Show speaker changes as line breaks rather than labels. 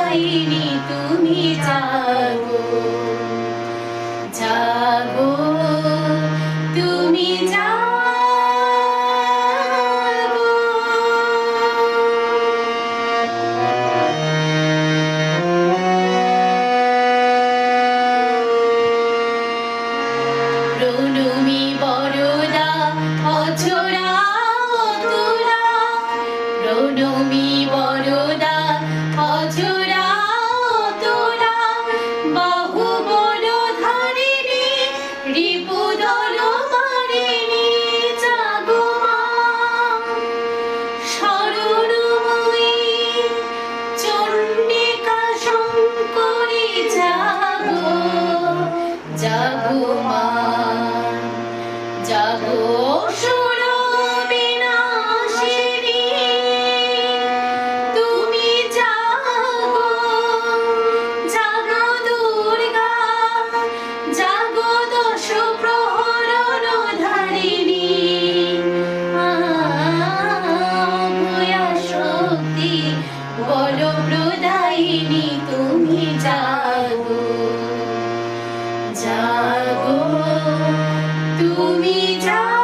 প্রদায়িনী তুমি জাগো জাগো তুমি জাগো। প্রণমী বরদা অজরা অতুলা, প্রণমী বরদা অজরা অতুলা, বাহুবল ধারিণী রিপুদল মারিণী জাগো মা। শরণময়ী চণ্ডিকা শঙ্করী জাগো জাগো মা জাগো অসুর বিনাশিনী তুমি জাগো জাগো দুর্গা জাগো দশ প্রহরণ ধারিণী ভূয়া শক্তি বল প্রদায়িনী তুমি জাগো জাগো তুমি জাগো।